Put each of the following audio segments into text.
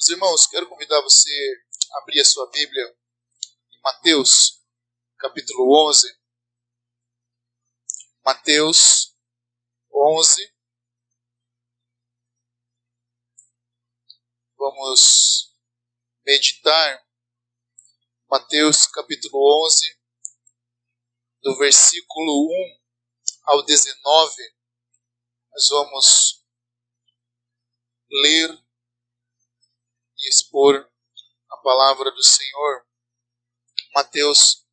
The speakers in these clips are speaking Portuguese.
Meus irmãos, quero convidar você a abrir a sua Bíblia em Mateus, capítulo 11. Mateus 11. Vamos meditar Mateus, capítulo 11, do versículo 1 ao 19. Nós vamos ler e expor a palavra do Senhor. Mateus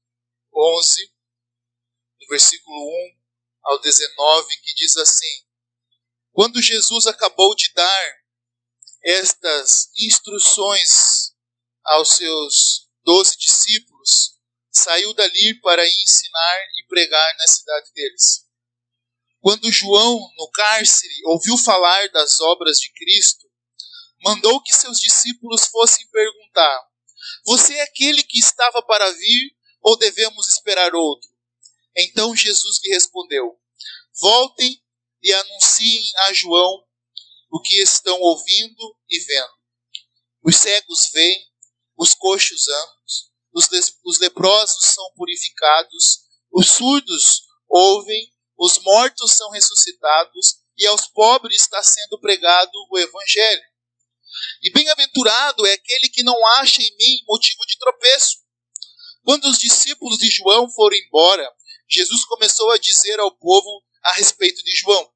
11, do versículo 1 ao 19, que diz assim: Quando Jesus acabou de dar estas instruções aos seus 12 discípulos, saiu dali para ensinar e pregar na cidade deles. Quando João, no cárcere, ouviu falar das obras de Cristo, mandou que seus discípulos fossem perguntar: Você é aquele que estava para vir, ou devemos esperar outro? Então Jesus lhe respondeu: Voltem e anunciem a João o que estão ouvindo e vendo. Os cegos veem, os coxos andam, os leprosos são purificados, os surdos ouvem, os mortos são ressuscitados, e aos pobres está sendo pregado o Evangelho. E bem-aventurado é aquele que não acha em mim motivo de tropeço. Quando os discípulos de João foram embora, Jesus começou a dizer ao povo a respeito de João: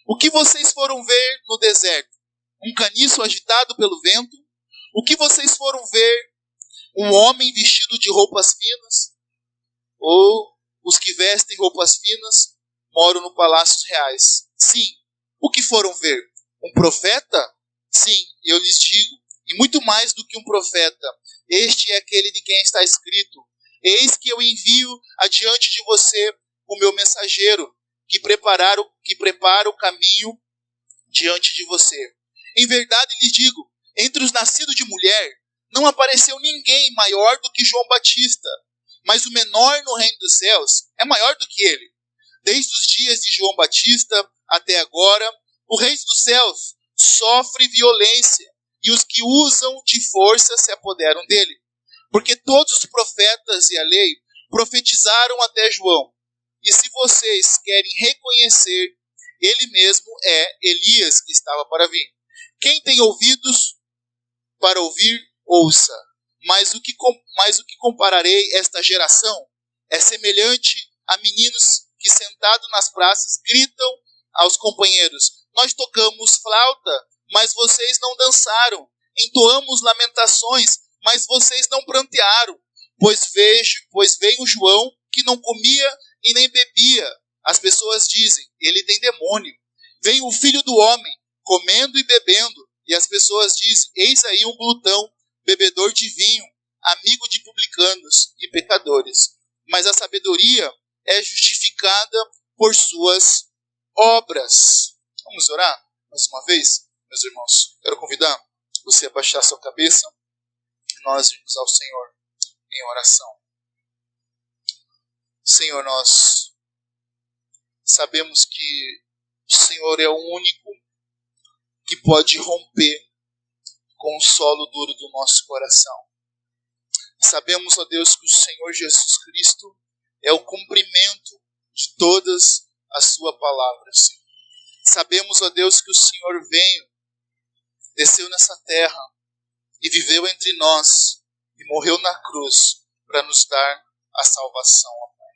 O que vocês foram ver no deserto? Um caniço agitado pelo vento? O que vocês foram ver? Um homem vestido de roupas finas? Ou os que vestem roupas finas moram no palácios reais? Sim. O que foram ver? Um profeta? Sim, eu lhes digo, e muito mais do que um profeta. Este é aquele de quem está escrito: Eis que eu envio adiante de você o meu mensageiro, que prepara o caminho diante de você. Em verdade lhes digo, entre os nascidos de mulher, não apareceu ninguém maior do que João Batista, mas o menor no reino dos céus é maior do que ele. Desde os dias de João Batista até agora, o reino dos céus sofre violência, e os que usam de força se apoderam dele. Porque todos os profetas e a lei profetizaram até João. E se vocês querem reconhecer, ele mesmo é Elias que estava para vir. Quem tem ouvidos para ouvir, ouça. Mas o que compararei esta geração? É semelhante a meninos que sentados nas praças gritam aos companheiros: Nós tocamos flauta, mas vocês não dançaram. Entoamos lamentações, mas vocês não prantearam. Pois veio João, que não comia e nem bebia. As pessoas dizem: Ele tem demônio. Vem o Filho do Homem, comendo e bebendo. E as pessoas dizem: Eis aí um glutão, bebedor de vinho, amigo de publicanos e pecadores. Mas a sabedoria é justificada por suas obras. Vamos orar mais uma vez, meus irmãos. Quero convidar você a baixar sua cabeça e nós irmos ao Senhor em oração. Senhor, nós sabemos que o Senhor é o único que pode romper com o solo duro do nosso coração. Sabemos, ó Deus, que o Senhor Jesus Cristo é o cumprimento de todas a sua palavra, Senhor. Sabemos, ó Deus, que o Senhor veio, desceu nessa terra e viveu entre nós e morreu na cruz para nos dar a salvação, ó Pai.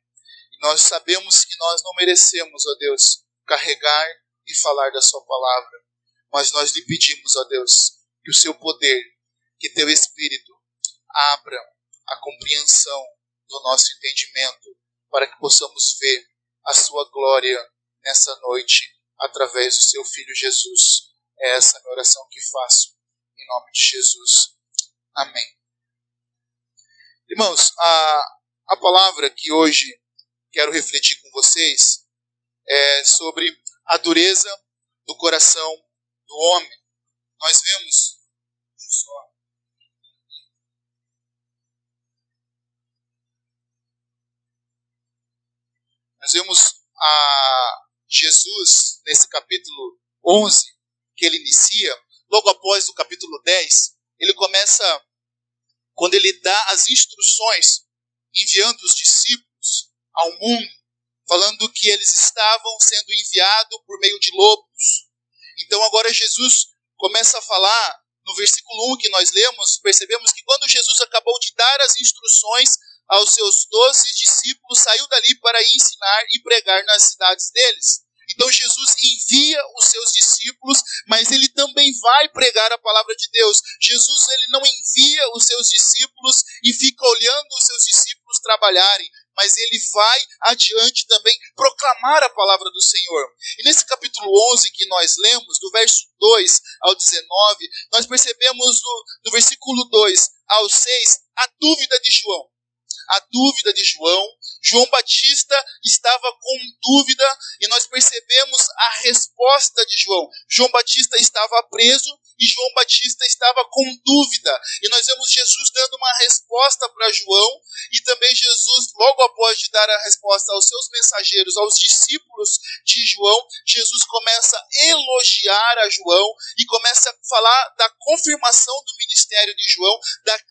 E nós sabemos que nós não merecemos, ó Deus, carregar e falar da sua palavra, mas nós lhe pedimos, ó Deus, que o seu poder, que teu Espírito abra a compreensão do nosso entendimento para que possamos ver a sua glória nessa noite através do seu Filho Jesus. É essa a minha oração que faço em nome de Jesus. Amém. Irmãos, a palavra que hoje quero refletir com vocês é sobre a dureza do coração do homem. Nós vemos a Jesus, nesse capítulo 11, que ele inicia, logo após o capítulo 10, ele começa, quando ele dá as instruções, enviando os discípulos ao mundo, falando que eles estavam sendo enviados por meio de lobos. Então agora Jesus começa a falar, no versículo 1 que nós lemos, percebemos que quando Jesus acabou de dar as instruções aos seus 12 discípulos, saiu dali para ensinar e pregar nas cidades deles. Então Jesus envia os seus discípulos, mas ele também vai pregar a palavra de Deus. Jesus, ele não envia os seus discípulos e fica olhando os seus discípulos trabalharem, mas ele vai adiante também proclamar a palavra do Senhor. E nesse capítulo 11 que nós lemos, do verso 2 ao 19, nós percebemos do versículo 2 ao 6, a dúvida de João. A dúvida de João. João Batista estava com dúvida e nós percebemos a resposta de João. João Batista estava preso e João Batista estava com dúvida. E nós vemos Jesus dando uma resposta para João e também Jesus, logo após de dar a resposta aos seus mensageiros, aos discípulos de João, Jesus começa a elogiar a João e começa a falar da confirmação do ministério de João,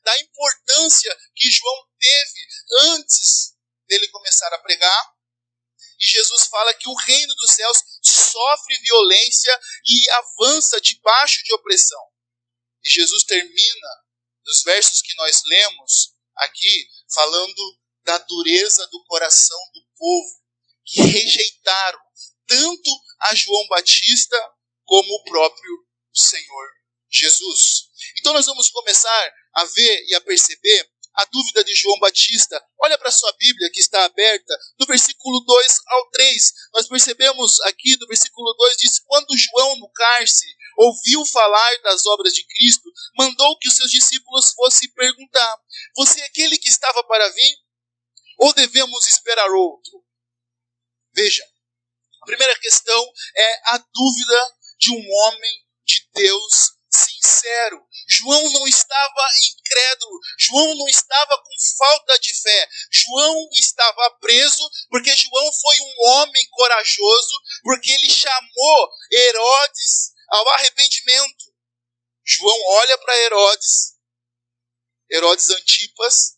da importância que João teve antes dele começar a pregar. E Jesus fala que o reino dos céus sofre violência e avança debaixo de opressão. E Jesus termina os versos que nós lemos aqui falando da dureza do coração do povo, que rejeitaram tanto a João Batista como o próprio Senhor Jesus. Então nós vamos começar a ver e a perceber a dúvida de João Batista. Olha para a sua Bíblia que está aberta, do versículo 2 ao 3. Nós percebemos aqui, do versículo 2, diz: quando João no cárcere ouviu falar das obras de Cristo, mandou que os seus discípulos fossem perguntar: você é aquele que estava para vir? Ou devemos esperar outro? Veja, a primeira questão é a dúvida de um homem de Deus sincero. João não estava incrédulo, João não estava com falta de fé. João estava preso porque João foi um homem corajoso, porque ele chamou Herodes ao arrependimento. João olha para Herodes Antipas,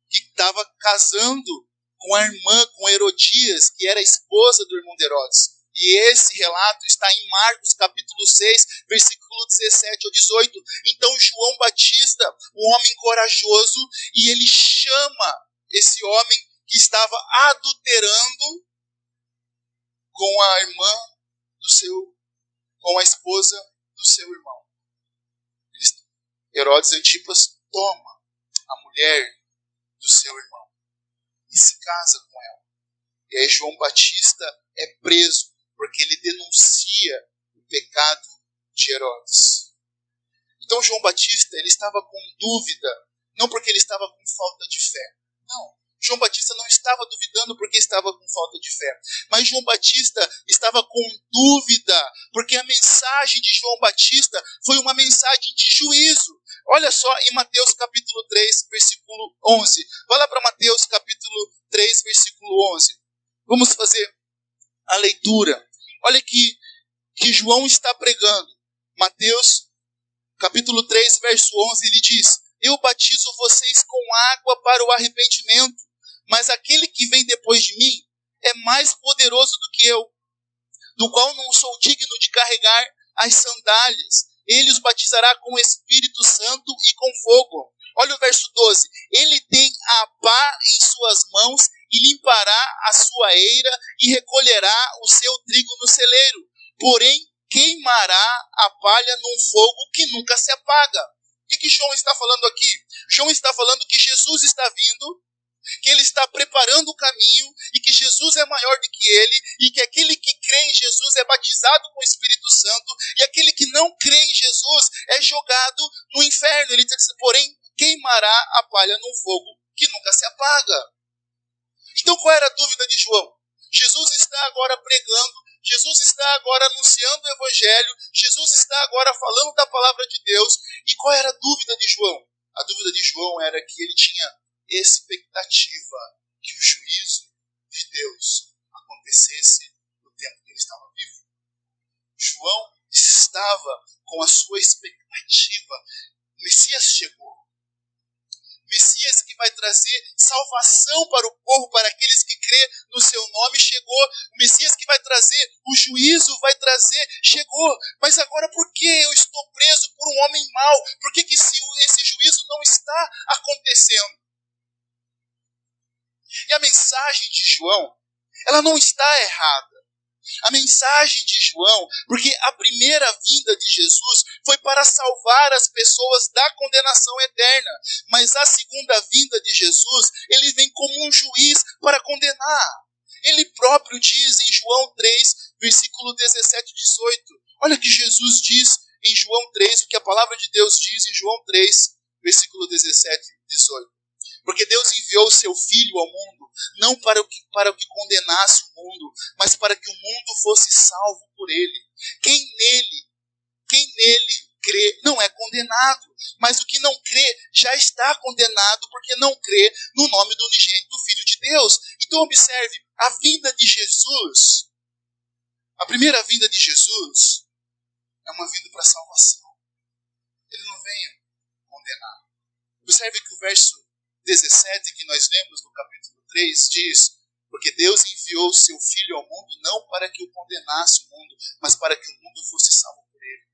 que estava casando com a irmã, com Herodias, que era a esposa do irmão de Herodes. E esse relato está em Marcos capítulo 6, versículo 17 ao 18. Então João Batista, um homem corajoso, e ele chama esse homem que estava adulterando com a irmã com a esposa do seu irmão. Herodes Antipas toma a mulher do seu irmão e se casa com ela. E aí João Batista é preso porque ele denuncia o pecado de Herodes. Então João Batista, ele estava com dúvida, não porque ele estava com falta de fé. Não, João Batista não estava duvidando porque estava com falta de fé. Mas João Batista estava com dúvida porque a mensagem de João Batista foi uma mensagem de juízo. Olha só em Mateus capítulo 3, versículo 11. Vai lá para Mateus capítulo 3, versículo 11. Vamos fazer a leitura. Olha que João está pregando. Mateus capítulo 3, verso 11, ele diz: eu batizo vocês com água para o arrependimento, mas aquele que vem depois de mim é mais poderoso do que eu, do qual não sou digno de carregar as sandálias. Ele os batizará com o Espírito Santo e com fogo. Olha o verso 12. Ele tem a pá em suas mãos e limpará a sua eira e recolherá o seu trigo no celeiro. Porém, queimará a palha num fogo que nunca se apaga. O que João está falando aqui? João está falando que Jesus está vindo, que ele está preparando o caminho e que Jesus é maior do que ele e que aquele que crê em Jesus é batizado com o Espírito Santo e aquele que não crê em Jesus é jogado no inferno. Ele diz, porém, queimará a palha num fogo que nunca se apaga. Então qual era a dúvida de João? Jesus está agora pregando, Jesus está agora anunciando o Evangelho, Jesus está agora falando da palavra de Deus. E qual era a dúvida de João? A dúvida de João era que ele tinha expectativa que o juízo de Deus acontecesse no tempo que ele estava vivo. João estava com a sua expectativa. O Messias chegou. Messias que vai trazer salvação para o povo, para aqueles que crê no seu nome, chegou. O Messias que vai trazer o juízo, vai trazer, chegou. Mas agora por que eu estou preso por um homem mau? Por que esse juízo não está acontecendo? E a mensagem de João, ela não está errada. A mensagem de João, porque a primeira vinda de Jesus foi para salvar as pessoas da condenação eterna, mas a segunda vinda de Jesus, ele vem como um juiz para condenar. Ele próprio diz em João 3, versículo 17 e 18. Olha o que Jesus diz em João 3, o que a palavra de Deus diz em João 3, versículo 17 e 18. Porque Deus enviou o seu Filho ao mundo, não para o que condenasse o mundo, mas para que o mundo fosse salvo por ele. Quem nele crê não é condenado, mas o que não crê já está condenado, porque não crê no nome do unigênito do Filho de Deus. Então observe, a vinda de Jesus, a primeira vinda de Jesus, é uma vinda para salvação. Ele não vem condenar. Observe que o verso 17 que nós lemos no capítulo 3 diz: porque Deus enviou o seu Filho ao mundo não para que o condenasse o mundo, mas para que o mundo fosse salvo por ele.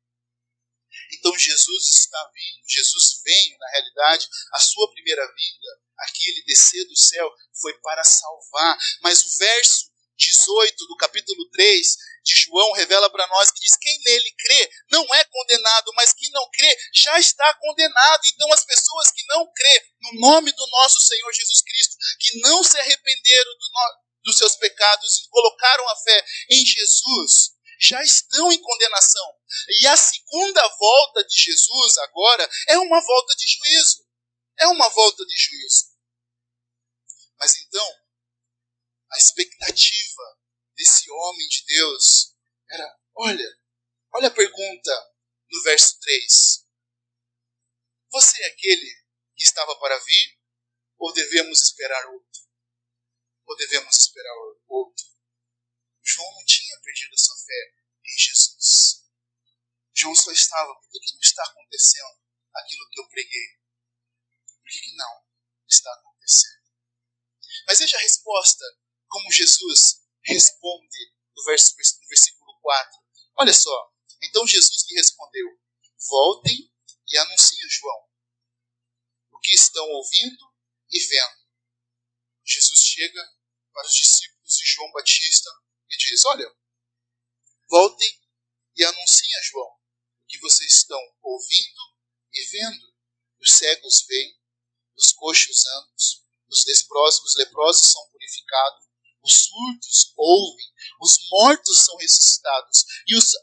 Então Jesus está vindo, Jesus veio, na realidade, a sua primeira vinda, aqui ele descer do céu, foi para salvar. Mas o verso 18 do capítulo 3 de João revela para nós que diz: quem nele crê não é condenado, mas quem não crê já está condenado. Então as pessoas que não crê no nome do nosso Senhor Jesus Cristo, que não se arrependeram dos seus pecados e colocaram a fé em Jesus, já estão em condenação. E a segunda volta de Jesus agora é uma volta de juízo. É uma volta de juízo. Mas então, a expectativa desse homem de Deus era: olha a pergunta no verso 3. Você é aquele que estava para vir? Ou devemos esperar outro? Ou devemos esperar outro? João não tinha perdido a sua fé em Jesus. João só estava: por que não está acontecendo aquilo que eu preguei? Por que não está acontecendo? Mas veja a resposta, como Jesus responde no versículo 4. Olha só. Então Jesus lhe respondeu: voltem e anunciem a João o que estão ouvindo e vendo. Jesus chega para os discípulos de João Batista e diz: olha, voltem e anunciem a João o que vocês estão ouvindo e vendo. Os cegos veem, os coxos andam, os leprosos são purificados, os surdos ouvem, os mortos são ressuscitados,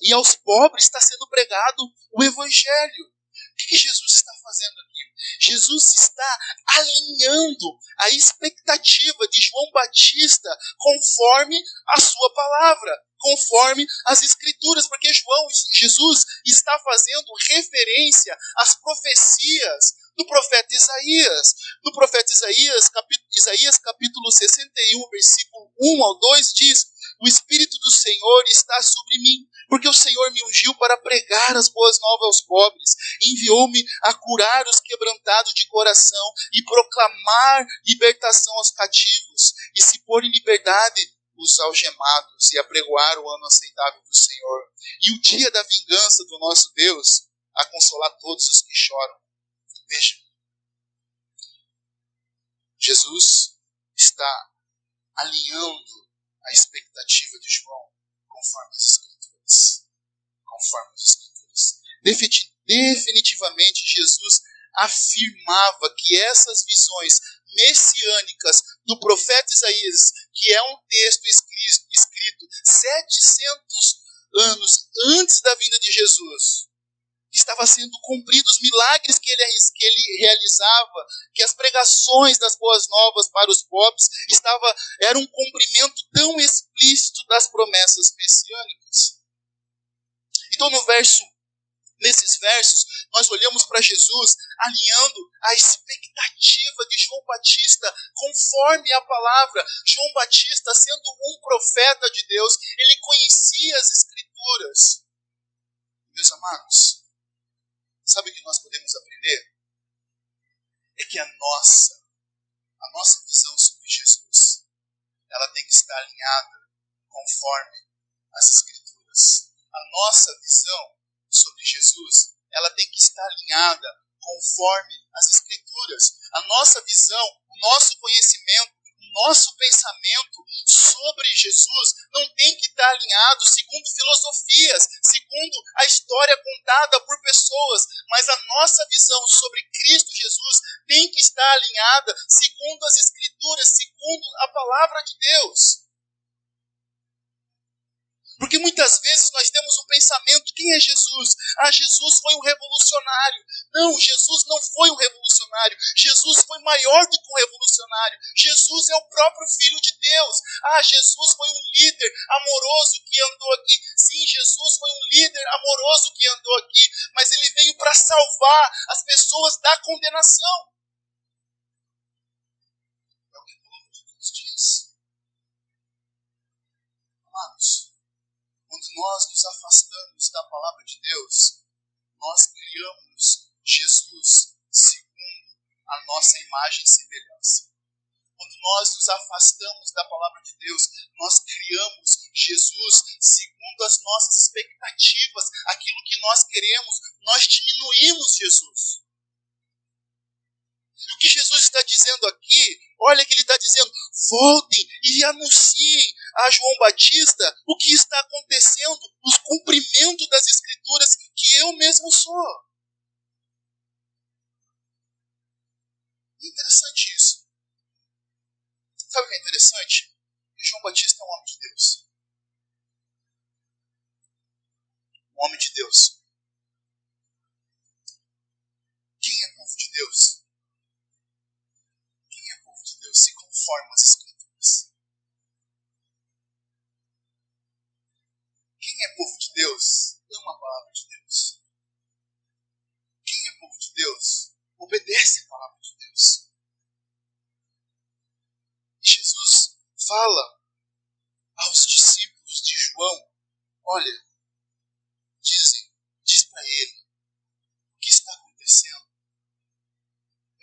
e aos pobres está sendo pregado o Evangelho. O que Jesus está fazendo aqui? Jesus está alinhando a expectativa de João Batista conforme a sua palavra, conforme as Escrituras, porque Jesus está fazendo referência às profecias do profeta Isaías. No profeta Isaías capítulo 61, versículo 1 ao 2 diz: o Espírito do Senhor está sobre mim, porque o Senhor me ungiu para pregar as boas novas aos pobres, enviou-me a curar os quebrantados de coração e proclamar libertação aos cativos, e se pôr em liberdade os algemados, e apregoar o ano aceitável do Senhor, e o dia da vingança do nosso Deus, a consolar todos os que choram. Veja, Jesus está alinhando a expectativa de João conforme as Escrituras. Conforme as Escrituras. Definitivamente, Jesus afirmava que essas visões messiânicas do profeta Isaías, que é um texto escrito 700 anos antes da vinda de Jesus, estava sendo cumprido, os milagres que ele realizava, que as pregações das boas novas para os pobres era um cumprimento tão explícito das promessas messiânicas. Então nesses versos, nós olhamos para Jesus alinhando a expectativa de João Batista conforme a palavra. João Batista, sendo um profeta de Deus, ele conhecia as Escrituras. Meus amados, sabe o que nós podemos aprender? É que a nossa visão sobre Jesus, ela tem que estar alinhada conforme as Escrituras. A nossa visão sobre Jesus, ela tem que estar alinhada conforme as Escrituras. A nossa visão, o nosso conhecimento, o nosso pensamento sobre Jesus não tem que estar alinhado segundo filosofias, segundo a história contada por pessoas, mas a nossa visão sobre Cristo Jesus tem que estar alinhada segundo as Escrituras, segundo a palavra de Deus. Porque muitas vezes nós temos um pensamento, quem é Jesus? Jesus foi um revolucionário. Não, Jesus não foi um revolucionário. Jesus foi maior do que um revolucionário. Jesus é o próprio Filho de Deus. Jesus foi um líder amoroso que andou aqui. Sim, Jesus foi um líder amoroso que andou aqui. Mas ele veio para salvar as pessoas da condenação. É o que a palavra de Deus diz. Amados, quando nós nos afastamos da palavra de Deus, nós criamos Jesus segundo a nossa imagem e semelhança. Quando nós nos afastamos da palavra de Deus, nós criamos Jesus segundo as nossas expectativas, aquilo que nós queremos, nós diminuímos Jesus. E o que Jesus está dizendo aqui, olha que ele está dizendo, voltem e anunciem a João Batista o que está acontecendo, o cumprimento das Escrituras que eu mesmo sou. Interessante isso. Sabe o que é interessante? Que João Batista é um homem de Deus. Um homem de Deus. Quem é povo de Deus? Quem é povo de Deus se conforma às Escrituras. Quem é povo de Deus ama a palavra de Deus. Quem é povo de Deus obedece a palavra de Deus. E Jesus fala aos discípulos de João, olha, diz para ele, o que está acontecendo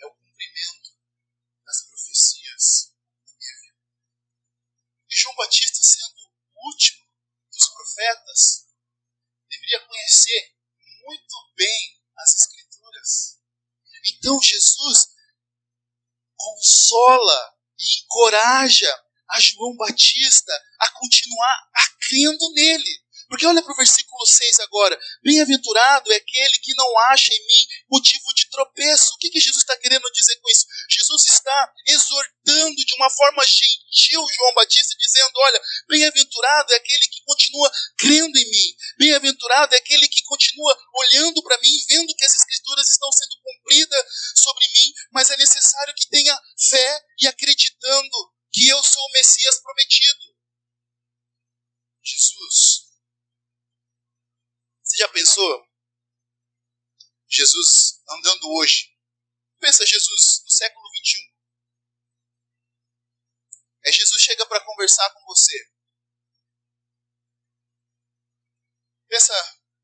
é o cumprimento das profecias da minha vida. E João Batista, sendo o último dos profetas, deveria conhecer muito bem as Escrituras. Então Jesus consola e encoraja a João Batista a continuar crendo nele. Porque olha para o versículo 6 agora. Bem-aventurado é aquele que não acha em mim motivo de tropeço. O que Jesus está querendo dizer com isso? Jesus está exortando de uma forma gentil João Batista, dizendo, olha, bem-aventurado é aquele que continua crendo em mim. Bem-aventurado é aquele que continua olhando para mim, vendo que as Escrituras estão sendo cumpridas sobre mim, mas é necessário que tenha fé e acreditando que eu sou o Messias prometido. Jesus. Você já pensou? Jesus andando hoje. Pensa Jesus no século 21. Jesus chega para conversar com você. Pensa,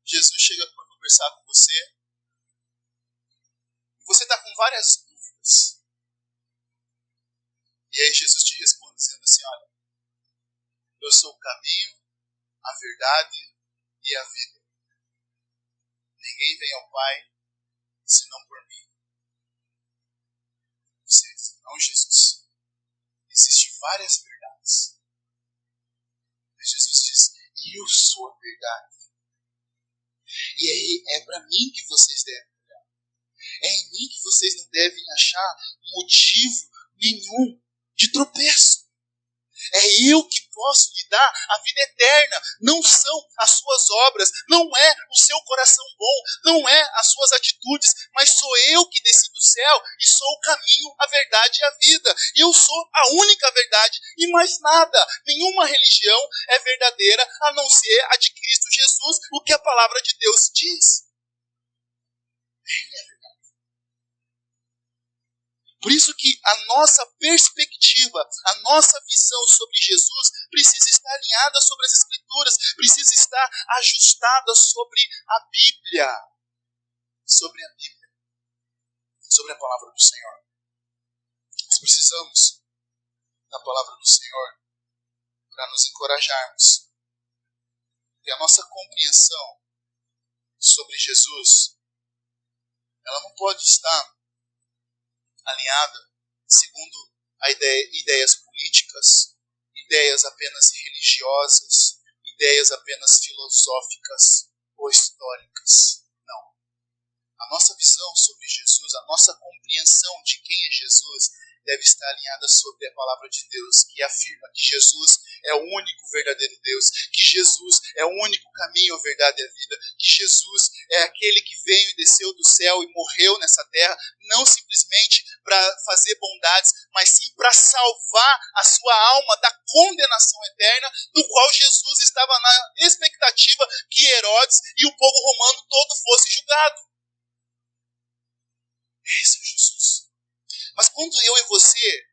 Jesus chega para conversar com você. E você está com várias dúvidas. E aí Jesus te responde dizendo assim, olha, eu sou o caminho, a verdade e a vida. Ninguém vem ao Pai senão por mim. Você diz, não, Jesus. Existem várias verdades. Mas Jesus diz, eu sou a verdade. E aí é para mim que vocês devem olhar. É em mim que vocês não devem achar motivo nenhum de tropeço. É eu que posso lhe dar a vida eterna. Não são as suas obras, não é o seu coração bom, não é as suas atitudes, mas sou eu que desci do céu e sou o caminho, a verdade e a vida. Eu sou a única verdade e mais nada. Nenhuma religião é verdadeira a não ser a de Cristo Jesus, o que a palavra de Deus diz. Ele é verdade. Por isso que a nossa perspectiva, a nossa visão sobre Jesus precisa estar alinhada sobre as Escrituras, precisa estar ajustada sobre a Bíblia, sobre a Bíblia, sobre a palavra do Senhor. Nós precisamos da palavra do Senhor para nos encorajarmos. E a nossa compreensão sobre Jesus, ela não pode estar alinhada segundo ideias políticas, ideias apenas religiosas, ideias apenas filosóficas ou históricas. Não. A nossa visão sobre Jesus, a nossa compreensão de quem é Jesus, deve estar alinhada sobre a palavra de Deus, que afirma que Jesus é o único verdadeiro Deus, que Jesus é o único caminho, a verdade e a vida, que Jesus é aquele que veio e desceu do céu e morreu nessa terra, não simplesmente para fazer bondades, mas sim para salvar a sua alma da condenação eterna, do qual Jesus estava na expectativa que Herodes e o povo romano todo fosse julgado. Esse é Jesus. Mas quando eu e você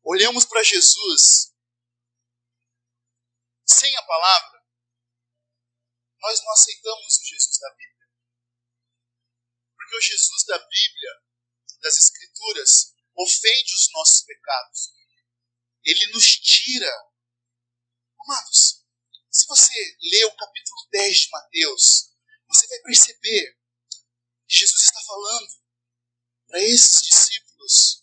olhamos para Jesus sem a palavra, nós não aceitamos o Jesus da Bíblia. Porque o Jesus da Bíblia, das Escrituras, ofende os nossos pecados. Ele nos tira. Amados, se você ler o capítulo 10 de Mateus, você vai perceber que Jesus está falando para esses discípulos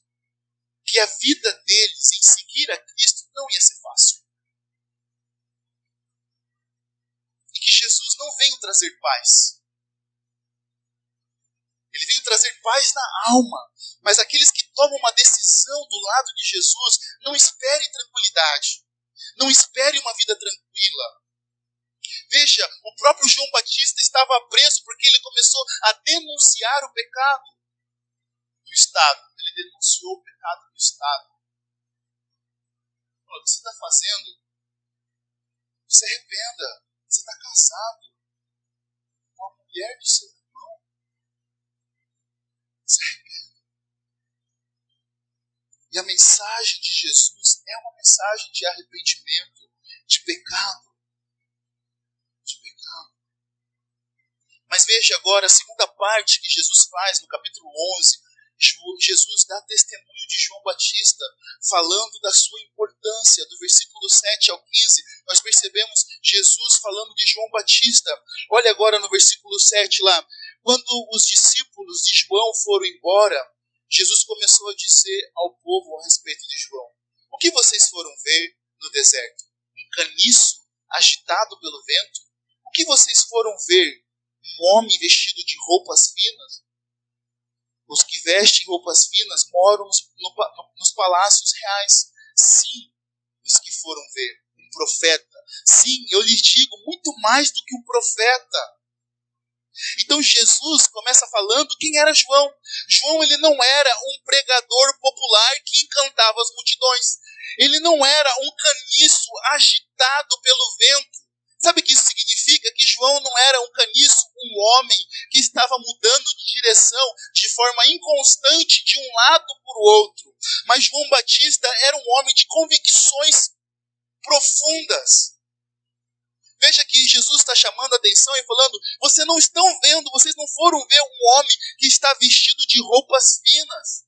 que a vida deles em seguir a Cristo não ia ser fácil. E que Jesus não veio trazer paz. Ele veio trazer paz na alma. Mas aqueles que tomam uma decisão do lado de Jesus, não espere tranquilidade. Não espere uma vida tranquila. Veja, o próprio João Batista estava preso porque ele começou a denunciar o pecado do Estado. Ele denunciou o pecado do Estado. O que você está fazendo? Se arrependa. Você está casado com a mulher do seu irmão. Se arrependa. E a mensagem de Jesus é uma mensagem de arrependimento, de pecado. De pecado. Mas veja agora a segunda parte que Jesus faz no capítulo 11. Jesus dá testemunho de João Batista, falando da sua importância. Do versículo 7 ao 15, nós percebemos Jesus falando de João Batista. Olha agora no versículo 7 lá. Quando os discípulos de João foram embora, Jesus começou a dizer ao povo a respeito de João: o que vocês foram ver no deserto? Um caniço agitado pelo vento? O que vocês foram ver? Um homem vestido de roupas finas? Os que vestem roupas finas moram nos palácios reais. Sim, os que foram ver um profeta. Sim, eu lhes digo, muito mais do que um profeta. Então Jesus começa falando quem era João. João, ele não era um pregador popular que encantava as multidões. Ele não era um caniço agitado pelo vento. Sabe o que isso significa? Que João não era um caniço, um homem que estava mudando de direção de forma inconstante de um lado para o outro. Mas João Batista era um homem de convicções profundas. Veja que Jesus está chamando a atenção e falando: vocês não estão vendo, vocês não foram ver um homem que está vestido de roupas finas.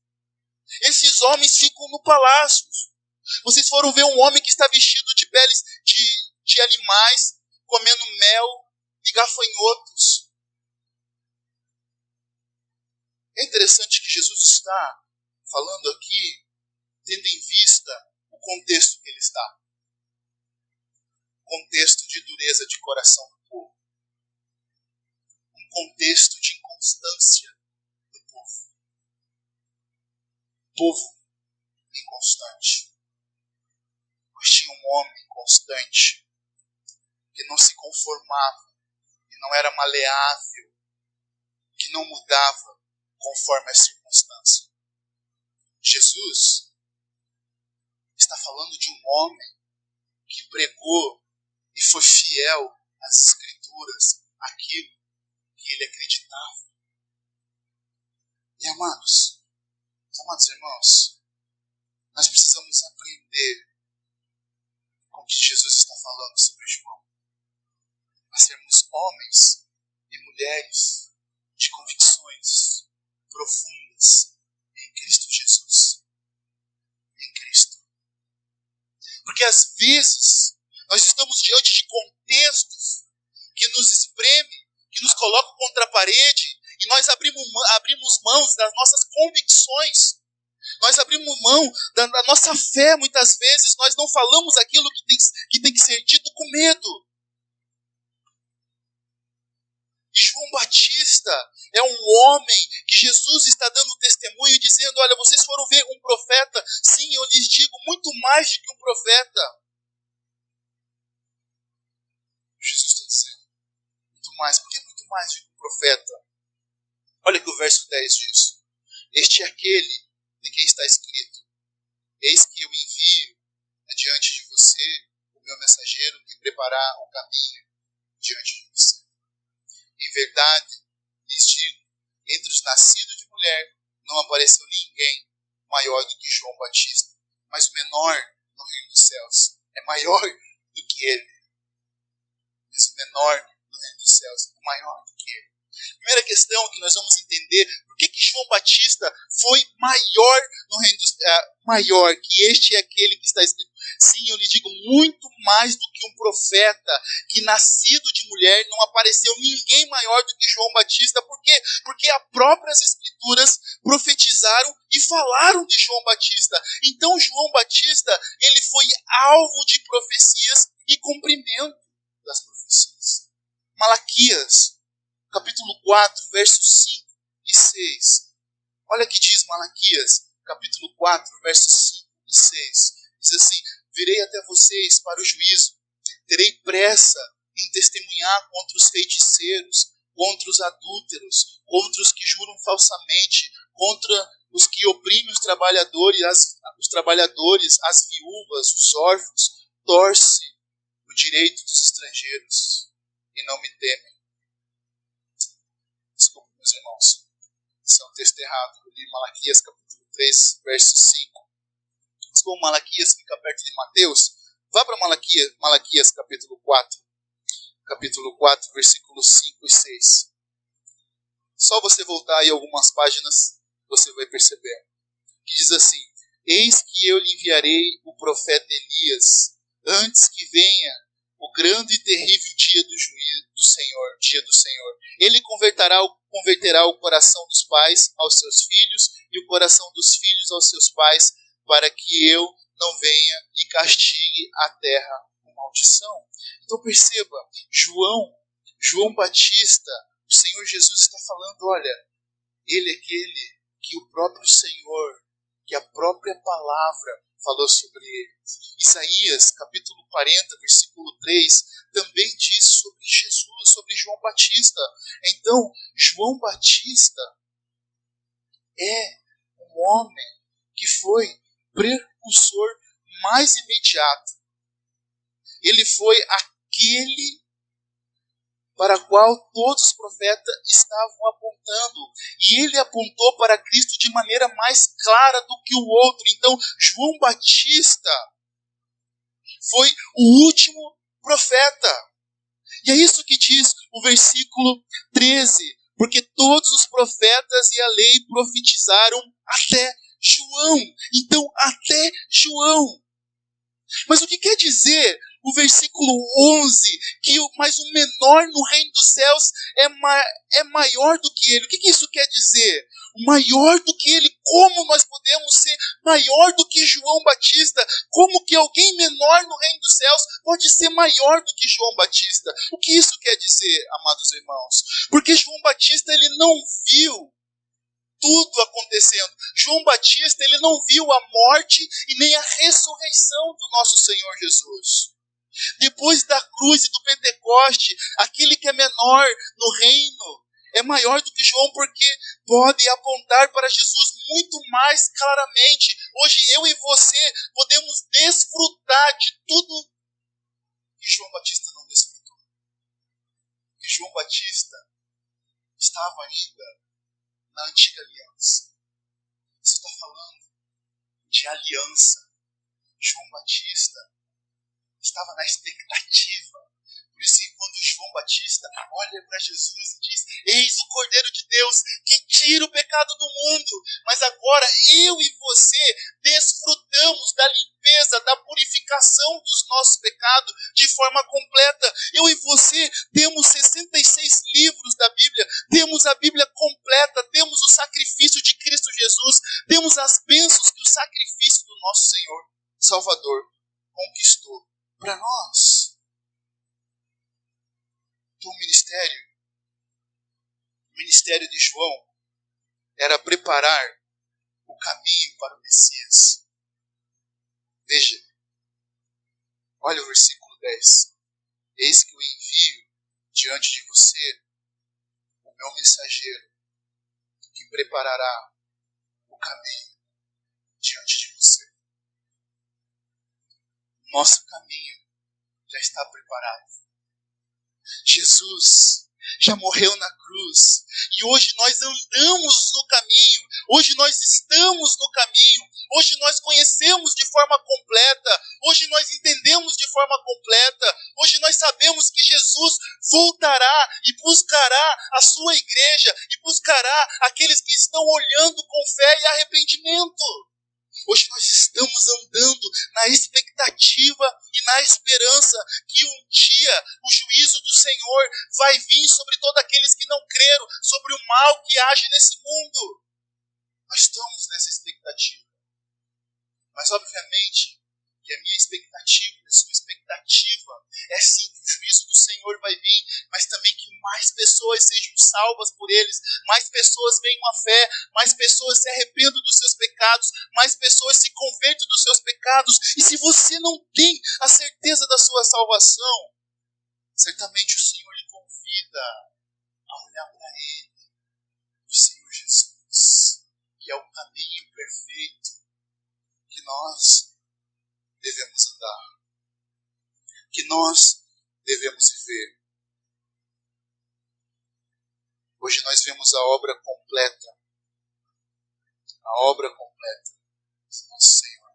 Esses homens ficam no palácio. Vocês foram ver um homem que está vestido de peles de animais, comendo mel e gafanhotos. É interessante que Jesus está falando aqui, tendo em vista o contexto que ele está. Contexto de dureza de coração do povo. Um contexto de inconstância do povo. Povo inconstante. Mas tinha um homem constante que não se conformava, que não era maleável, que não mudava conforme a circunstância. Jesus está falando de um homem que pregou e foi fiel às Escrituras, aquilo que ele acreditava. E amados, Amados irmãos, nós precisamos aprender com o que Jesus está falando sobre João. A sermos homens e mulheres de convicções profundas em Cristo Jesus. Em Cristo. Porque às vezes nós estamos diante de contextos que nos espremem, que nos colocam contra a parede, e nós abrimos mãos das nossas convicções. Nós abrimos mão da nossa fé muitas vezes. Nós não falamos aquilo que tem que ser dito com medo. João Batista é um homem que Jesus está dando testemunho, dizendo: olha, vocês foram ver um profeta? Sim, eu lhes digo, muito mais do que um profeta. Jesus está dizendo, muito mais. Por que muito mais do que um profeta? Olha que o verso 10 diz: este é aquele de quem está escrito: eis que eu envio adiante de você o meu mensageiro que preparar o caminho diante de você. Em verdade, lhes digo, entre os nascidos de mulher não apareceu ninguém maior do que João Batista, mas o menor no reino dos céus é maior do que ele. Mas o menor no reino dos céus é maior do que ele. Primeira questão que nós vamos entender: por que João Batista foi maior no reino dos maior, que este é aquele que está escrito. Sim, eu lhe digo, muito mais do que um profeta que nascido de mulher, não apareceu ninguém maior do que João Batista. Por quê? Porque as próprias escrituras profetizaram e falaram de João Batista. Então João Batista, ele foi alvo de profecias e cumprimento das profecias. Malaquias, capítulo 4, versos 5 e 6. Olha o que diz Malaquias, capítulo 4, versos 5 e 6. Diz assim: virei até vocês para o juízo, terei pressa em testemunhar contra os feiticeiros, contra os adúlteros, contra os que juram falsamente, contra os que oprimem os trabalhadores, as viúvas, os órfãos, torce o direito dos estrangeiros e não me temem. Desculpa, meus irmãos. Isso é um texto errado. Eu li Malaquias capítulo 3, verso 5. Mas como Malaquias fica perto de Mateus, vá para Malaquias capítulo 4. Capítulo 4, versículos 5 e 6. Só você voltar aí algumas páginas, você vai perceber. Que diz assim: eis que eu lhe enviarei o profeta Elias, antes que venha o grande e terrível dia do juízo do Senhor, dia do Senhor. Ele converterá o coração dos pais aos seus filhos e o coração dos filhos aos seus pais, para que eu não venha e castigue a terra com maldição. Então perceba, João Batista, o Senhor Jesus está falando: olha, ele é aquele que o próprio Senhor, que a própria palavra falou sobre ele. Isaías, capítulo 40, versículo 3, também diz sobre Jesus, sobre João Batista. Então, João Batista é um homem que foi precursor mais imediato. Ele foi aquele para a qual todos os profetas estavam apontando. E ele apontou para Cristo de maneira mais clara do que o outro. Então, João Batista foi o último profeta. E é isso que diz o versículo 13. Porque todos os profetas e a lei profetizaram até João. Então, até João. Mas o que quer dizer o versículo 11, mas o menor no reino dos céus é maior do que ele? O que isso quer dizer? O maior do que ele. Como nós podemos ser maior do que João Batista? Como que alguém menor no reino dos céus pode ser maior do que João Batista? O que isso quer dizer, amados irmãos? Porque João Batista, ele não viu tudo acontecendo. João Batista, ele não viu a morte e nem a ressurreição do nosso Senhor Jesus. Depois da cruz e do Pentecoste, aquele que é menor no reino é maior do que João, porque pode apontar para Jesus muito mais claramente. Hoje eu e você podemos desfrutar de tudo que João Batista não desfrutou. Que João Batista estava ainda na antiga aliança. Isso está falando de aliança. João Batista estava na expectativa. Por isso que quando João Batista olha para Jesus e diz: eis o Cordeiro de Deus que tira o pecado do mundo. Mas agora eu e você desfrutamos da limpeza, da purificação dos nossos pecados de forma completa. Eu e você temos 66 livros da Bíblia, temos a Bíblia completa, temos o sacrifício de Cristo Jesus, temos as bênçãos que o sacrifício do nosso Senhor Salvador conquistou para nós. Então o ministério de João era preparar o caminho para o Messias. Veja, olha o versículo 10. Eis que eu envio diante de você o meu mensageiro, que preparará o caminho diante de você. O nosso caminho já está preparado. Jesus já morreu na cruz. E hoje nós andamos no caminho. Hoje nós estamos no caminho. Hoje nós conhecemos de forma completa. Hoje nós entendemos de forma completa. Hoje nós sabemos que Jesus voltará e buscará a sua igreja. E buscará aqueles que estão olhando com fé e arrependimento. Hoje nós estamos andando na expectativa e na esperança que um dia o juízo do Senhor vai vir sobre todos aqueles que não creram, sobre o mal que age nesse mundo. Nós estamos nessa expectativa. Mas obviamente que a minha expectativa e a sua expectativa é sim que o juízo do Senhor vai vir, mas também que mais pessoas sejam salvas por eles, mais pessoas venham à fé, mais pessoas se arrependam dos seus pecados, mais pessoas se convertam dos seus pecados. E se você não tem a certeza da sua salvação, certamente o Senhor lhe convida a olhar para Ele, o Senhor Jesus, que é o caminho perfeito que nós devemos andar, que nós devemos viver. Hoje nós vemos a obra completa do nosso Senhor.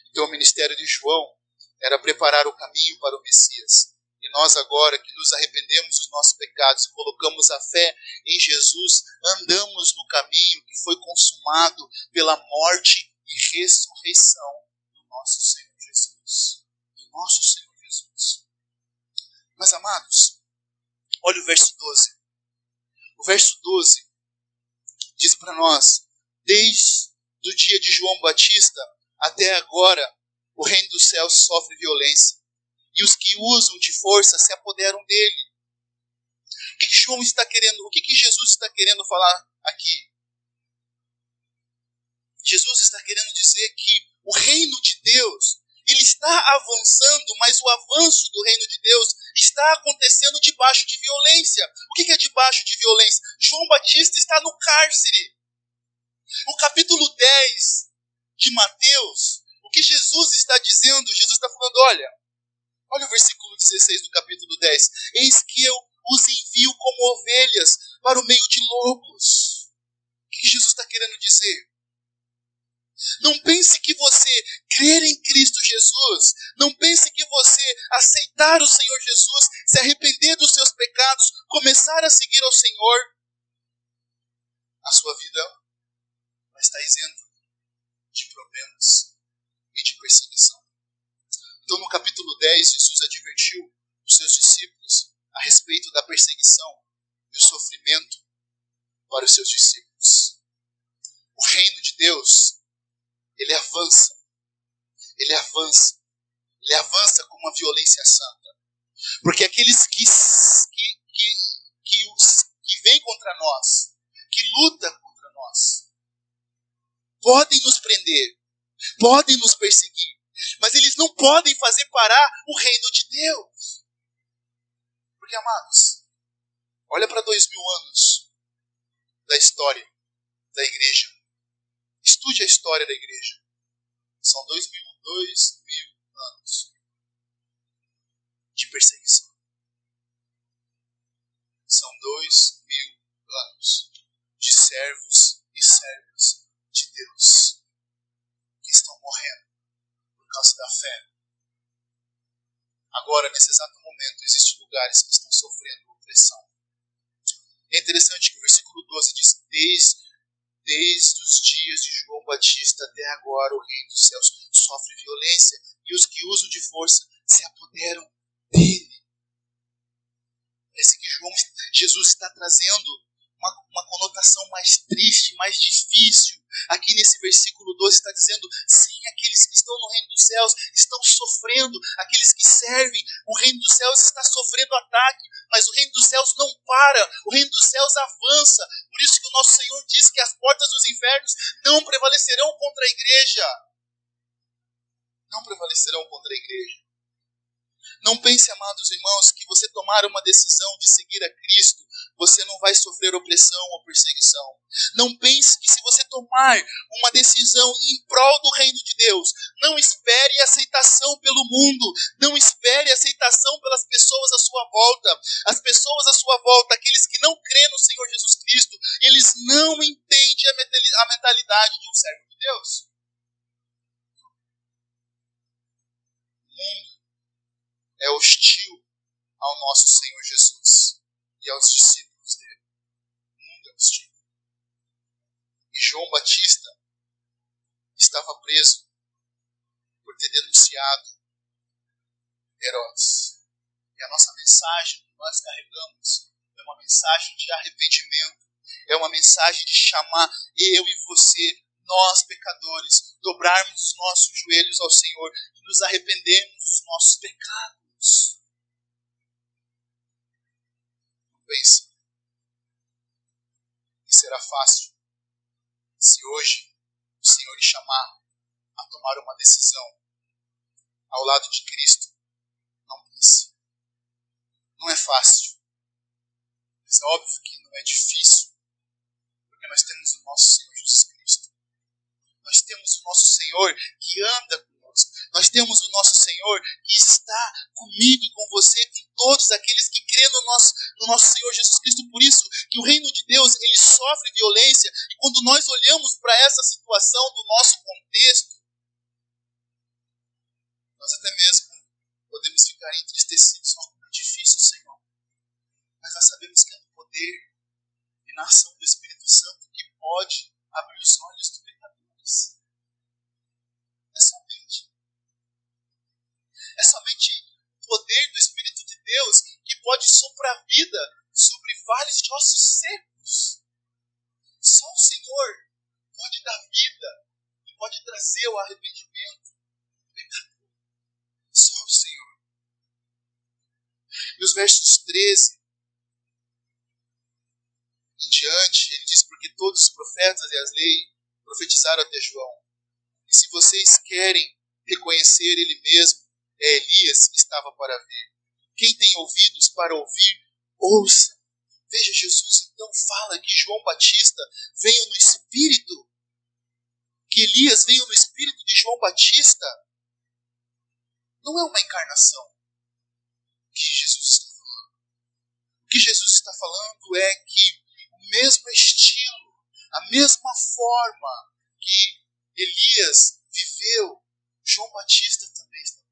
Então o ministério de João era preparar o caminho para o Messias. E nós agora que nos arrependemos dos nossos pecados e colocamos a fé em Jesus, andamos no caminho que foi consumado pela morte e ressurreição do nosso Senhor Jesus. Mas amados, olha o verso 12. O verso 12 diz para nós: desde o dia de João Batista até agora, o reino dos céus sofre violência, e os que usam de força se apoderam dele. O que João está querendo? O que Jesus está querendo falar aqui? Jesus está querendo dizer que o reino de Deus, ele está avançando, mas o avanço do reino de Deus está acontecendo debaixo de violência. O que é debaixo de violência? João Batista está no cárcere. O capítulo 10 de Mateus, o que Jesus está dizendo? Jesus está falando, olha o versículo 16 do capítulo 10. Eis que eu os envio como ovelhas para o meio de lobos. O que Jesus está querendo dizer? Não pense que você crer em Cristo Jesus, não pense que você aceitar o Senhor Jesus, se arrepender dos seus pecados, começar a seguir ao Senhor, a sua vida vai estar isenta de problemas e de perseguição. Então no capítulo 10, Jesus advertiu os seus discípulos a respeito da perseguição e o sofrimento para os seus discípulos. O reino de Deus, ele avança com uma violência santa. Porque aqueles que vêm contra nós, que lutam contra nós, podem nos prender, podem nos perseguir, mas eles não podem fazer parar o reino de Deus. Porque, amados, olha para 2000 anos da história da igreja. Estude a história da igreja. São 2000 anos de perseguição. São 2000 anos de servos e servas de Deus agora, nesse exato momento, existem lugares que estão sofrendo opressão. É interessante que o versículo 12 diz: desde os dias de João Batista até agora, o reino dos céus sofre violência, e os que usam de força se apoderam dele. Parece que Jesus está trazendo uma conotação mais triste, mais difícil. Aqui nesse versículo 12 está dizendo: sim, aqueles que estão no reino dos céus estão sofrendo, aqueles que servem, o reino dos céus está sofrendo ataque, mas o reino dos céus não para, o reino dos céus avança. Por isso que o nosso Senhor diz que as portas dos infernos não prevalecerão contra a igreja. Não prevalecerão contra a igreja. Não pense, amados irmãos, que você tomar uma decisão de seguir a Cristo, você não vai sofrer opressão ou perseguição. Não pense que se você tomar uma decisão em prol do reino de Deus, não espere aceitação pelo mundo, não espere aceitação pelas pessoas à sua volta. As pessoas à sua volta, aqueles que não creem no Senhor Jesus Cristo, eles não entendem a mentalidade de um servo de Deus. O mundo é hostil ao nosso Senhor Jesus e aos discípulos dele. O mundo é hostil. E João Batista estava preso por ter denunciado Herodes. E a nossa mensagem que nós carregamos é uma mensagem de arrependimento, é uma mensagem de chamar eu e você, nós pecadores, dobrarmos os nossos joelhos ao Senhor e nos arrependermos dos nossos pecados. Não pense que será fácil se hoje o Senhor lhe chamar a tomar uma decisão ao lado de Cristo. Não pense. Não é fácil. Mas é óbvio que não é difícil, porque nós temos o nosso Senhor Jesus Cristo. Nós temos o nosso Senhor que anda conosco. Nós temos o nosso Senhor que está comigo e com você, com todos aqueles que creem no nosso Senhor Jesus Cristo. Por isso que o reino de Deus, ele sofre violência. E quando nós olhamos para essa situação do nosso contexto, nós até mesmo podemos ficar entristecidos. Não é difícil, Senhor. Mas nós sabemos que é no poder e na ação do Espírito Santo que pode abrir os olhos dos pecadores. É somente o poder do Espírito de Deus que pode soprar vida sobre vales de ossos secos. Só o Senhor pode dar vida e pode trazer o arrependimento do pecador. Só o Senhor. E os versos 13 em diante, ele diz: porque todos os profetas e as leis profetizaram até João. E se vocês querem reconhecer ele mesmo, é Elias que estava para vir. Quem tem ouvidos para ouvir, ouça. Veja, Jesus então fala que João Batista veio no espírito, que Elias veio no espírito de João Batista. Não é uma encarnação que Jesus está falando. O que Jesus está falando é que o mesmo estilo, a mesma forma que Elias viveu, João Batista também está vivendo.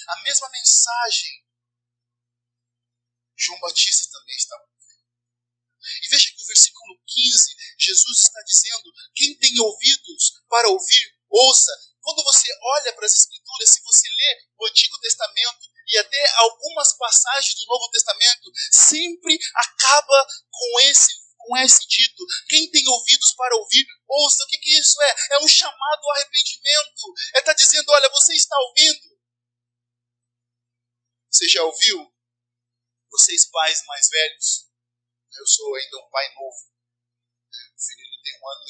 A mesma mensagem, João Batista também está vivendo. E veja que no versículo 15, Jesus está dizendo: quem tem ouvidos para ouvir, ouça. Quando você olha para as Escrituras, se você lê o Antigo Testamento e até algumas passagens do Novo Testamento, sempre acaba com esse dito: quem tem ouvidos para ouvir, ouça. O que isso é? É um chamado ao arrependimento. É estar dizendo: olha, você está ouvindo? Você já ouviu? Vocês pais mais velhos? Eu sou ainda um pai novo. O filho tem 1 ano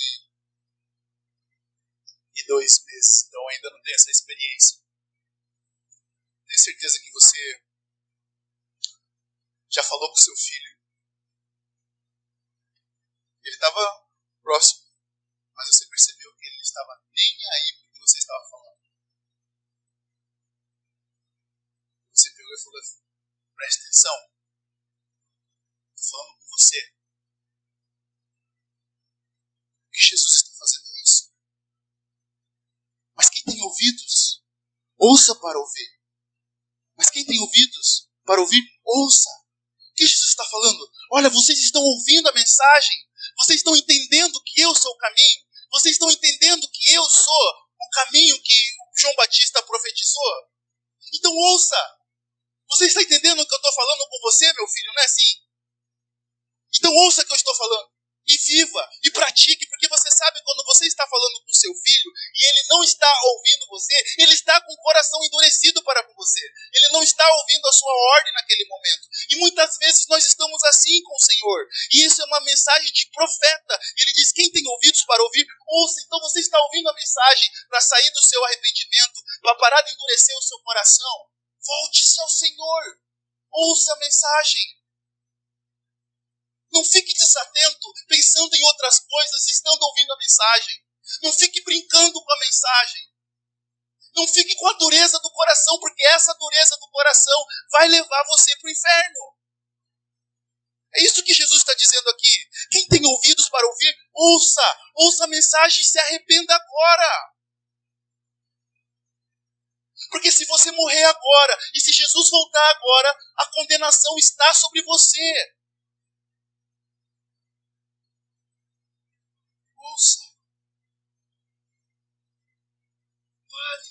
e 2 meses, então ainda não tenho essa experiência. Tenho certeza que você já falou com seu filho. Ele estava próximo, mas você percebeu que ele não estava nem aí porque você estava falando. Você pegou e falou: preste atenção, estou falando com você. O que Jesus está fazendo é isso. Mas quem tem ouvidos, ouça para ouvir. Mas quem tem ouvidos para ouvir, ouça. O que Jesus está falando? Olha, vocês estão ouvindo a mensagem. Vocês estão entendendo que eu sou o caminho. Vocês estão entendendo que eu sou o caminho que João Batista profetizou. Então ouça. Você está entendendo o que eu estou falando com você, meu filho? Não é assim? Então ouça o que eu estou falando. E viva, e pratique, porque você sabe quando você está falando com seu filho e ele não está ouvindo você, ele está com o coração endurecido para com você. Ele não está ouvindo a sua ordem naquele momento. E muitas vezes nós estamos assim com o Senhor. E isso é uma mensagem de profeta. Ele diz, quem tem ouvidos para ouvir, ouça. Então você está ouvindo a mensagem para sair do seu arrependimento, para parar de endurecer o seu coração. Volte-se ao Senhor. Ouça a mensagem. Não fique desatento, pensando em outras coisas, estando ouvindo a mensagem. Não fique brincando com a mensagem. Não fique com a dureza do coração, porque essa dureza do coração vai levar você para o inferno. É isso que Jesus está dizendo aqui. Quem tem ouvidos para ouvir, ouça. Ouça a mensagem e se arrependa agora. Porque se você morrer agora, e se Jesus voltar agora, a condenação está sobre você. Ouça. Pare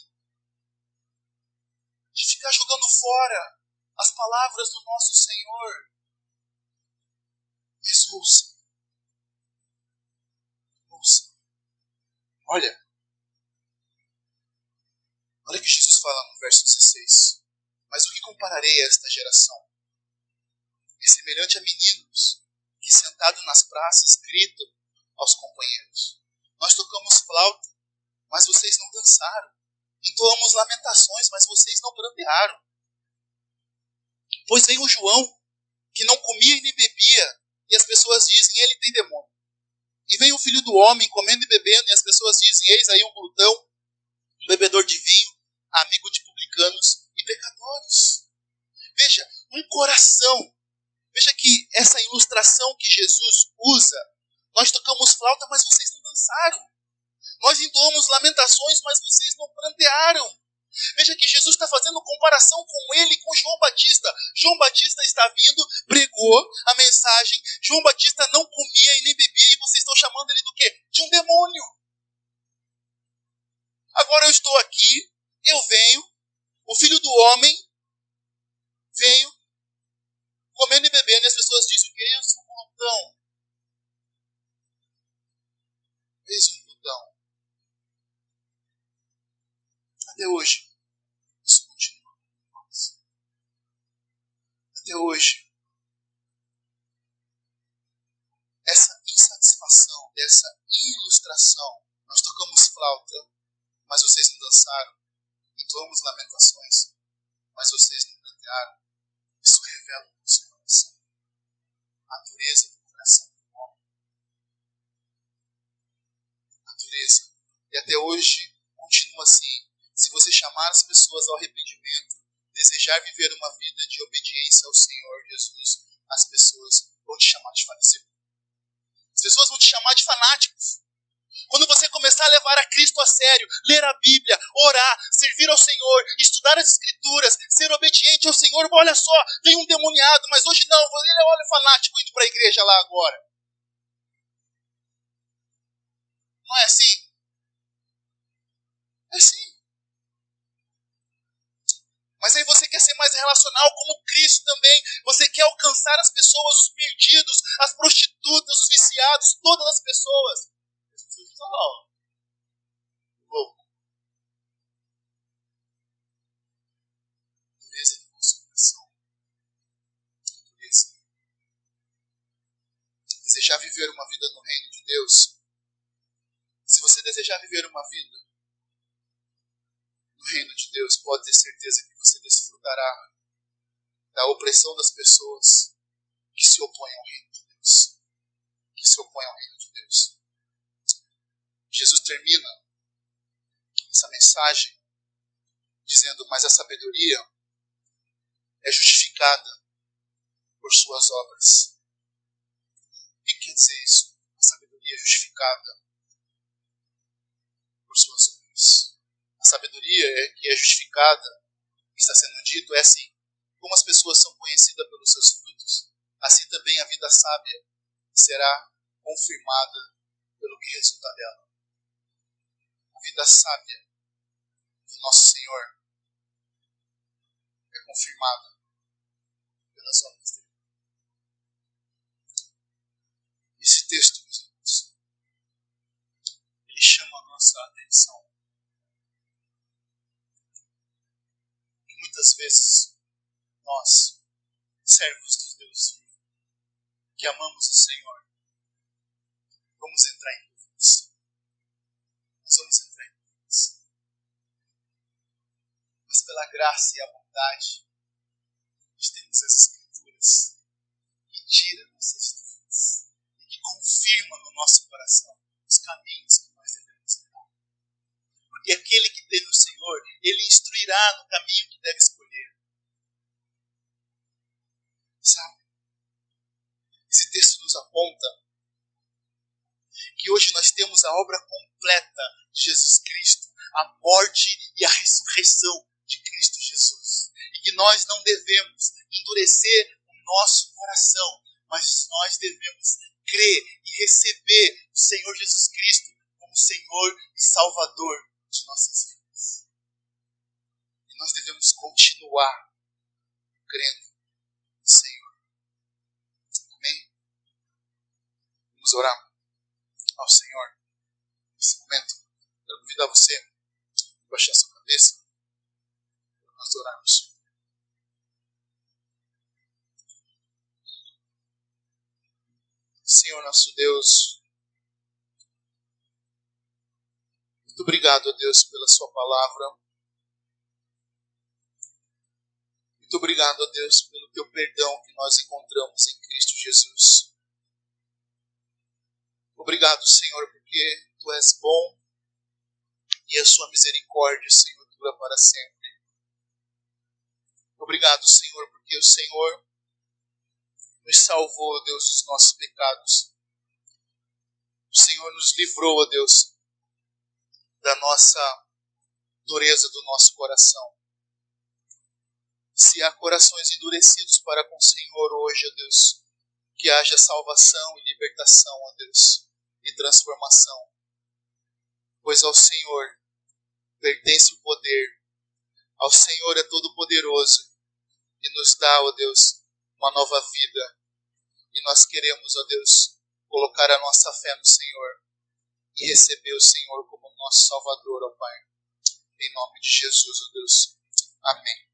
de ficar jogando fora as palavras do nosso Senhor. Mas ouça. Ouça. Olha o que Jesus fala no verso 16. Mas o que compararei a esta geração? É semelhante a meninos que sentados nas praças gritam aos companheiros. Nós tocamos flauta, mas vocês não dançaram. Entoamos lamentações, mas vocês não prantearam. Pois vem o João, que não comia e nem bebia, e as pessoas dizem, ele tem demônio. E vem o filho do homem, comendo e bebendo, e as pessoas dizem, eis aí um glutão, um bebedor de vinho, amigo de publicanos e pecadores. Veja, um coração. Veja que essa ilustração que Jesus usa, nós tocamos flauta, mas vocês não dançaram. Nós entoamos lamentações, mas vocês não prantearam. Veja que Jesus está fazendo comparação com ele e com João Batista. João Batista está vindo, pregou a mensagem. João Batista não comia e nem bebia, e vocês estão chamando ele do quê? De um demônio. Agora eu estou aqui, eu venho, o filho do homem, venho, comendo e bebendo, e as pessoas dizem o quê? Eis um glutão. Eis um glutão. Até hoje, isso continua. Até hoje, essa insatisfação, dessa ilustração, nós tocamos flauta, mas vocês não dançaram, entoamos lamentações, mas vocês não cantaram, isso revela o nosso coração, a dureza do coração do homem, a dureza, e até hoje continua assim. Se você chamar as pessoas ao arrependimento, desejar viver uma vida de obediência ao Senhor Jesus, as pessoas vão te chamar de fariseu. As pessoas vão te chamar de fanáticos. Quando você começar a levar a Cristo a sério, ler a Bíblia, orar, servir ao Senhor, estudar as Escrituras, ser obediente ao Senhor, olha só, vem um demoniado, mas hoje não, ele olha o fanático indo para a igreja lá agora. Não é assim? É assim. Mas aí você quer ser mais relacional como Cristo também. Você quer alcançar as pessoas, os perdidos, as prostitutas, os viciados, todas as pessoas. As pessoas dizem, louco. Dureza do nosso coração. Dureza. Desejar viver uma vida no reino de Deus. Se você desejar viver uma vida no reino de Deus, pode ter certeza que você desfrutará da opressão das pessoas que se opõem ao reino de Deus. Que se opõem ao reino de Deus. Jesus termina essa mensagem dizendo, mas a sabedoria é justificada por suas obras. O que quer dizer isso? A sabedoria é justificada por suas obras. A sabedoria que é justificada, que está sendo dito é assim: como as pessoas são conhecidas pelos seus frutos, assim também a vida sábia será confirmada pelo que resulta dela. A vida sábia do nosso Senhor é confirmada pelas obras dele. Esse texto, meus irmãos, ele chama a nossa atenção. E muitas vezes nós, servos de Deus, que amamos o Senhor, vamos entrar em dúvidas. Nós vamos entrar em dúvidas. Mas pela graça e a bondade, nós temos as Escrituras que tiram nossas dúvidas e que confirmam no nosso coração os caminhos que nós devemos andar. Porque aquele que teme o Senhor, ele instruirá no caminho que deve escolher. Sabe? Esse texto nos aponta que hoje nós temos a obra completa de Jesus Cristo, a morte e a ressurreição de Cristo Jesus. E que nós não devemos endurecer o nosso coração, mas nós devemos crer e receber o Senhor Jesus Cristo como Senhor e Salvador de nossas vidas. E nós devemos continuar crendo no Senhor. Amém? Vamos orar ao Senhor nesse momento. Quero convidar você a baixar sua cabeça para nós orarmos. Senhor nosso Deus, muito obrigado, ó Deus, pela sua palavra. Muito obrigado, ó Deus, pelo teu perdão que nós encontramos em Cristo Jesus. Obrigado, Senhor, porque tu és bom e a sua misericórdia, Senhor, dura para sempre. Obrigado, Senhor, porque o Senhor nos salvou, ó Deus, dos nossos pecados. O Senhor nos livrou, ó Deus, da nossa dureza do nosso coração. Se há corações endurecidos para com o Senhor hoje, ó Deus, que haja salvação e libertação, ó Deus, e transformação. Pois ao Senhor pertence o poder. Ao Senhor é todo poderoso e nos dá, ó Deus, uma nova vida. E nós queremos, ó Deus, colocar a nossa fé no Senhor e receber o Senhor como nosso Salvador, ó Pai. Em nome de Jesus, ó Deus. Amém.